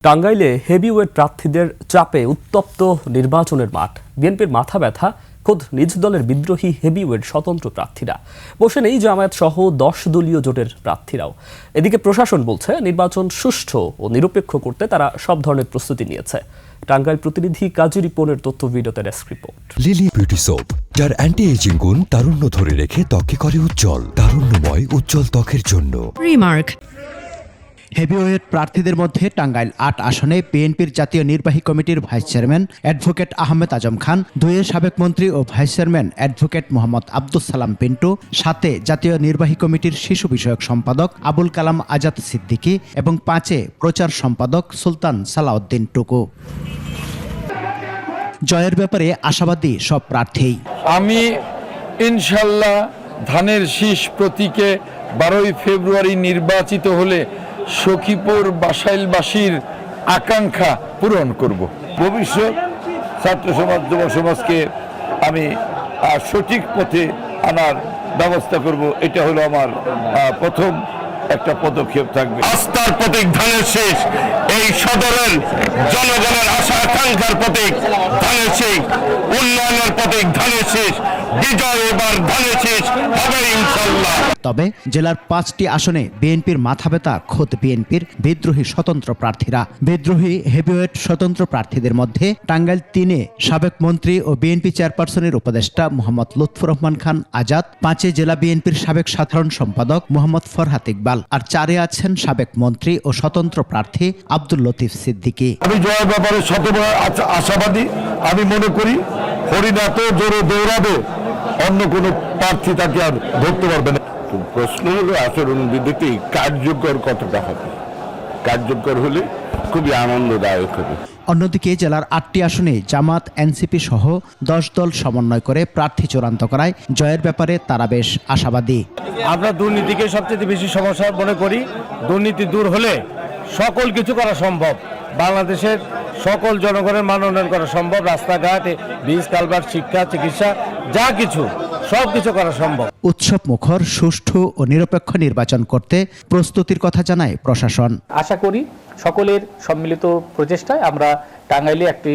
টাঙ্গাইলে হেভিওয়েট প্রার্থীদের চাপে উত্তপ্ত নির্বাচনের মাঠ। বিএনপির মাথা ব্যথা, খোদ নিজ দলের বিদ্রোহী হেভিওয়েট স্বতন্ত্র প্রার্থীরা। বসে নেই জামায়াত সহ 10 দলীয় জোটের প্রার্থীরাও। এদিকে প্রশাসন বলছে নির্বাচন সুষ্ঠু ও নিরপেক্ষ করতে তারা সব ধরনের প্রস্তুতি নিয়েছে। টাঙ্গাইল প্রতিনিধি কাজী রিপনের তথ্য ভিডিওতে desk report. Lily beauty soap, যার অ্যান্টি এজিং গুণ তারুণ্য ধরে রেখে ত্বকে করে উজ্জ্বল। তারুণ্যময় উজ্জ্বল ত্বকের জন্য রিমার্ক। হেভিওয়েট প্রার্থীদের মধ্যে টাঙ্গাইল ৮ আসনে বিএনপির জাতীয় নির্বাহী কমিটির vice chairman advocate Ahmed Azam Khan, ২ সাবেক মন্ত্রী ও vice chairman advocate Mohammad Abdus Salam Pintu, ৭ জাতীয় নির্বাহী কমিটির শিশু বিষয়ক সম্পাদক আবুল কালাম আজাদ সিদ্দিকী এবং ৫ প্রচার সম্পাদক সুলতান সালাউদ্দিন টুকু। জয়ের ব্যাপারে আশাবাদী সব প্রার্থী। আমি ইনশাল্লাহ ধানের শীষ প্রতীকে 12 ফেব্রুয়ারি নির্বাচিত হলে সখীপুর বাসাইলবাসীর আকাঙ্ক্ষা পূরণ করব। ভবিষ্যৎ ছাত্র সমাজ, যুব সমাজকে আমি সঠিক পথে আনার ব্যবস্থা করব। এটা হলো আমার প্রথম একটা পদক্ষেপ থাকবে। আস্থার প্রতীক ধানের শীষ, এই সদরের জনগণের আশা আকাঙ্ক্ষার প্রতীক ধানের শীষ, উন্নয়নের প্রতীক ধানের শীষ। বিজয় এবার ধানের শীষ হবে ইনশাল্লাহ। তবে জেলার 5টি আসনে বিএনপির মাথা ব্যথা খোদ বিএনপির বিদ্রোহী স্বতন্ত্র প্রার্থীরা। বিদ্রোহী হেভিওয়েট স্বতন্ত্র প্রার্থীদের মধ্যে টাঙ্গাইল 3 সাবেক মন্ত্রী ও বিএনপি চেয়ারপারসনের উপদেষ্টা মোহাম্মদ লুৎফর রহমান খান আজাদ, 5 জেলা বিএনপির সাবেক সাধারণ সম্পাদক মোহাম্মদ ফরহাদ ইকবাল, আর 4 আছেন সাবেক মন্ত্রী ও স্বতন্ত্র প্রার্থী আব্দুল লতিফ সিদ্দিকী। আমি জয়ের ব্যাপারে শতভাগ আশাবাদী। আমি মনে করি হরিণ এত জোরে দৌড়াবে, অন্য কোনো প্রার্থী তাকে আর ধরতে পারবে না। প্রশ্ন হলো আচরণবিধিতে কার্যকর কতটা হবে। কার্যকর হলে খুবই আনন্দদায়ক হবে। অন্যদিকে জেলার 8টি আসনে জামাত, এনসিপি সহ 10 দল সমন্বয় করে প্রার্থী চূড়ান্ত করায় জয়ের ব্যাপারে তারা বেশ আশাবাদী। আমরা দুর্নীতিকে সবচেয়ে বেশি সমস্যা মনে করি। দুর্নীতি দূর হলে সকল কিছু করা সম্ভব। বাংলাদেশের সকল জনগণের মান উন্নয়ন করা সম্ভব। রাস্তাঘাট, বীজ, কালভার্ট, শিক্ষা, চিকিৎসা, যা কিছু সব কিছু করা সম্ভব। উৎসব মুখর, সুষ্ঠু ও নিরপেক্ষ নির্বাচন করতে প্রস্তুতির কথা জানায় প্রশাসন। আশা করি সকলের সম্মিলিত প্রচেষ্টায় আমরা টাঙ্গাইলে একটি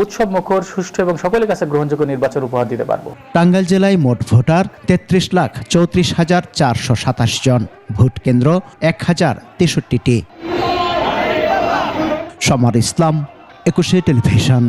উৎসব মুখর, সুষ্ঠু এবং সকলের কাছে গ্রহণযোগ্য নির্বাচন উপহার দিতে পারবো। টাঙ্গাইল জেলায় মোট ভোটার 33,34,027 জন, ভোট কেন্দ্র 1063টি। সমর ইসলাম, 21 টেলিভিশন।